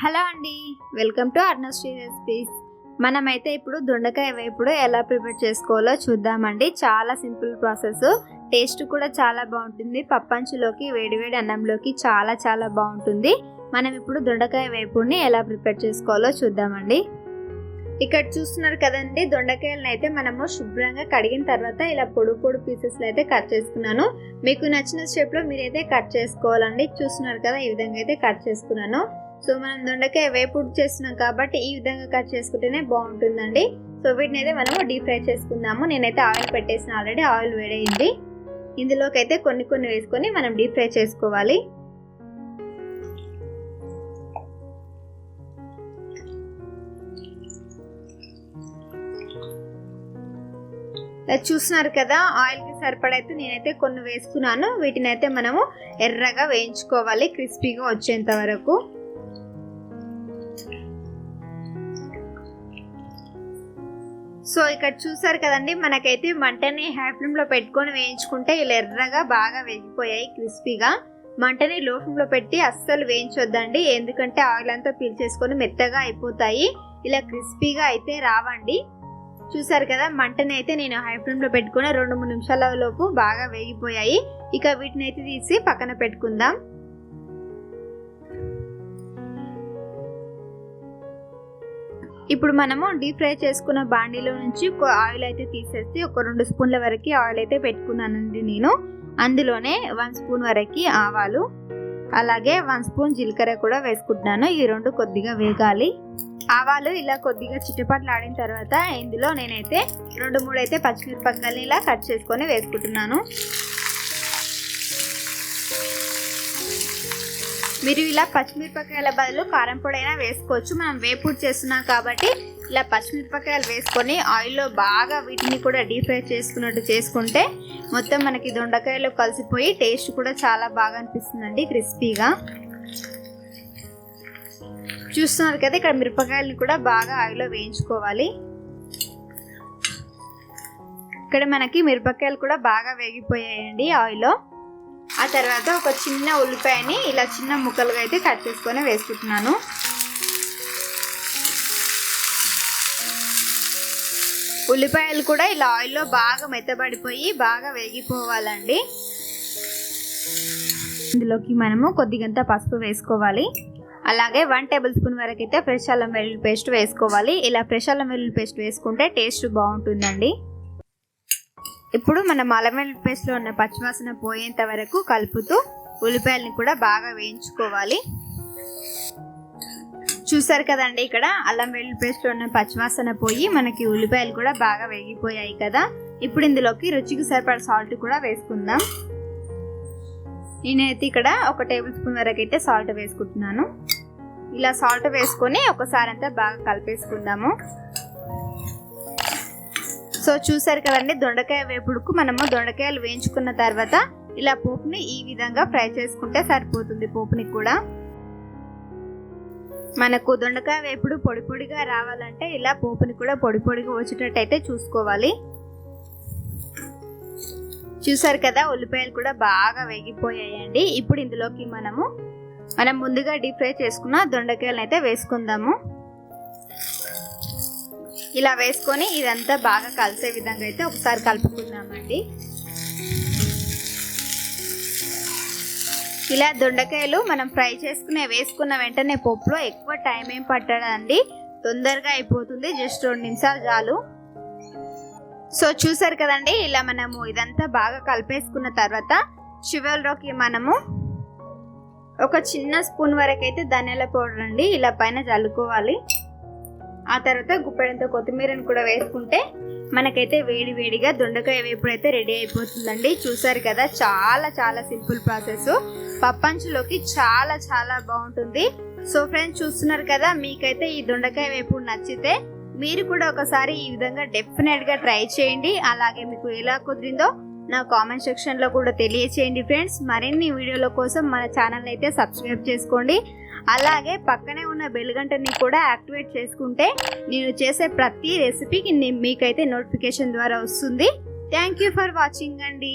Hello అండి, welcome to Arnasri recipes. మనమైతే ఇప్పుడు దొండకాయ వేపుడు ఎలా ప్రిపేర్ చేసుకోవాలో చూద్దామండి. చాలా సింపుల్ ప్రాసెస్, టేస్ట్ కూడా చాలా బాగుంటుంది. పప్పంచులోకి వేడివేడి అన్నంలోకి చాలా బాగుంటుంది. మనం ఇప్పుడు దొండకాయ వేపుడిని ఎలా ప్రిపేర్ చేసుకోవాలో చూద్దామండి. ఇక్కడ చూస్తున్నారు కదండి, దొండకాయలను అయితే మనము శుభ్రంగా కడిగిన తర్వాత ఇలా పొడి పీసెస్లో అయితే కట్ చేసుకున్నాను. మీకు నచ్చిన షేప్లో మీరైతే కట్ చేసుకోవాలండి. చూస్తున్నారు కదా, ఈ విధంగా అయితే కట్ చేసుకున్నాను. సో మనం దొండకాయ వేపుడు చేస్తున్నాం కాబట్టి ఈ విధంగా కట్ చేసుకుంటేనే బాగుంటుందండి. సో వీటిని అయితే మనము డీప్ ఫ్రై చేసుకుందాము. నేనైతే ఆయిల్ పెట్టేసిన, ఆల్రెడీ ఆయిల్ వేడైంది. ఇందులోకి అయితే కొన్ని వేసుకొని మనం డీప్ ఫ్రై చేసుకోవాలి. చూస్తున్నారు కదా, ఆయిల్కి సరిపడైతే నేనైతే కొన్ని వేసుకున్నాను. వీటిని అయితే మనము ఎర్రగా వేయించుకోవాలి, క్రిస్పీగా వచ్చేంత వరకు. సో ఇక్కడ చూసారు కదండి, మనకైతే మంటని హై ఫ్లేమ్లో పెట్టుకొని వేయించుకుంటే ఇలా ఎర్రగా బాగా వేగిపోయాయి క్రిస్పీగా. మంటని లో ఫ్లేమ్లో పెట్టి అస్సలు వేయించొద్దండి, ఎందుకంటే ఆయిల్ అంతా పీల్చేసుకొని మెత్తగా అయిపోతాయి. ఇలా క్రిస్పీగా అయితే రావండి. చూసారు కదా, మంటని అయితే నేను హై ఫ్లేమ్లో పెట్టుకుని 2-3 నిమిషాల లోపు బాగా వేగిపోయాయి. ఇక వీటిని అయితే తీసి పక్కన పెట్టుకుందాం. ఇప్పుడు మనము డీప్ ఫ్రై చేసుకున్న బాండీలో నుంచి ఆయిల్ అయితే తీసేసి ఒక 2 స్పూన్ల వరకు ఆయిల్ అయితే పెట్టుకున్నానండి నేను. అందులోనే 1 స్పూన్ వరకు ఆవాలు, అలాగే 1 స్పూన్ జీలకర్ర కూడా వేసుకుంటున్నాను. ఈ రెండు కొద్దిగా వేగాలి. ఆవాలు ఇలా కొద్దిగా చిటపట్లాడిన తర్వాత ఇందులో నేనైతే 2-3 అయితే పచ్చిమిరపకాయలు ఇలా కట్ చేసుకొని వేసుకుంటున్నాను. మీరు ఇలా పచ్చిమిరపకాయల బదులు కారం పొడి అయినా వేసుకోవచ్చు. మనం వేపుడు చేస్తున్నాం కాబట్టి ఇలా పచ్చిమిరపకాయలు వేసుకొని ఆయిల్లో బాగా వీటిని కూడా డీప్ ఫ్రై చేసుకున్నట్టు చేసుకుంటే మొత్తం మనకి దొండకాయలు కలిసిపోయి టేస్ట్ కూడా చాలా బాగా అనిపిస్తుందండి, క్రిస్పీగా. చూస్తున్నారు కదా, ఇక్కడ మిరపకాయలని కూడా బాగా ఆయిల్లో వేయించుకోవాలి. ఇక్కడ మనకి మిరపకాయలు కూడా బాగా వేగిపోయాయండి ఆయిల్లో. ఆ తర్వాత ఒక చిన్న ఉల్లిపాయని ఇలా చిన్న ముక్కలుగా అయితే కట్ చేసుకొని వేసుకుంటున్నాను. ఉల్లిపాయలు కూడా ఇలా ఆయిల్లో బాగా మెత్తబడిపోయి బాగా వేగిపోవాలండి. ఇందులోకి మనము కొద్దిగంత పసుపు వేసుకోవాలి. అలాగే 1 టేబుల్ స్పూన్ వరకు అయితే ఫ్రెష్ అల్లం వెల్లుల్లి పేస్ట్ వేసుకోవాలి. ఇలా ఫ్రెష్ అల్లం వెల్లుల్లి పేస్ట్ వేసుకుంటే టేస్ట్ బాగుంటుందండి. ఇప్పుడు మనం అల్లం వెల్లుల్లి పేస్ట్లో ఉన్న పచ్చివాసన పోయేంత వరకు కలుపుతూ ఉల్లిపాయలని కూడా బాగా వేయించుకోవాలి. చూసారు కదండి, ఇక్కడ అల్లం వెల్లుల్లి పేస్ట్లో ఉన్న పచ్చివాసన పోయి మనకి ఉల్లిపాయలు కూడా బాగా వేగిపోయాయి కదా. ఇప్పుడు ఇందులోకి రుచికి సరిపడా సాల్ట్ కూడా వేసుకుందాం. నేనైతే ఇక్కడ 1 టేబుల్ స్పూన్ వరకు అయితే సాల్ట్ వేసుకుంటున్నాను. ఇలా సాల్ట్ వేసుకొని ఒకసారి అంతా బాగా కలిపేసుకుందాము. సో చూసారు కదండి, దొండకాయ వేపుడుకు మనము దొండకాయలు వేయించుకున్న తర్వాత ఇలా పోపుని ఈ విధంగా ఫ్రై చేసుకుంటే సరిపోతుంది. పోపుని కూడా మనకు దొండకాయ వేపుడు పొడిగా రావాలంటే ఇలా పోపుని కూడా పొడిగా వచ్చేటట్టు అయితే చూసుకోవాలి. చూసారు కదా, ఉల్లిపాయలు కూడా బాగా వేగిపోయాయండి. ఇప్పుడు ఇందులోకి మనం ముందుగా డీప్ ఫ్రై చేసుకున్న దొండకాయలను అయితే వేసుకుందాము. ఇలా వేసుకొని ఇదంతా బాగా కలిసే విధంగా అయితే ఒకసారి కలుపుకుందామండి. ఇలా దొండకాయలు మనం ఫ్రై వేసుకున్న వెంటనే పోపులో ఎక్కువ టైం ఏం పట్టదండి, తొందరగా అయిపోతుంది. జస్ట్ 2 నిమిషాలు చాలు. సో చూసారు కదండి, ఇలా మనము ఇదంతా బాగా కలిపేసుకున్న తర్వాత చివరిలోకి మనము ఒక చిన్న స్పూన్ వరకు అయితే ధనియాల పౌడర్ అండి ఇలా పైన చల్లుకోవాలి. ఆ తర్వాత గుప్పెడంత కొత్తిమీరని కూడా వేసుకుంటే మనకైతే వేడిగా దొండకాయ వేపుడు అయితే రెడీ అయిపోతుందండి. చూసారు కదా, చాలా సింపుల్ ప్రాసెస్. పప్పంచులోకి చాలా బాగుంటుంది. సో ఫ్రెండ్స్, చూస్తున్నారు కదా, మీకైతే ఈ దొండకాయ వేపుడు నచ్చితే మీరు కూడా ఒకసారి ఈ విధంగా డెఫినెట్గా ట్రై చేయండి. అలాగే మీకు ఎలా కుదిరిందో నా కామెంట్ సెక్షన్లో కూడా తెలియచేయండి ఫ్రెండ్స్. మరిన్ని వీడియోల కోసం మన ఛానల్ అయితే సబ్స్క్రైబ్ చేసుకోండి. అలాగే పక్కనే ఉన్న బెల్ గంటని కూడా యాక్టివేట్ చేసుకుంటే నేను చేసే ప్రతి రెసిపీకి మీకైతే నోటిఫికేషన్ ద్వారా వస్తుంది. థ్యాంక్ యూ ఫర్ వాచింగ్ అండి.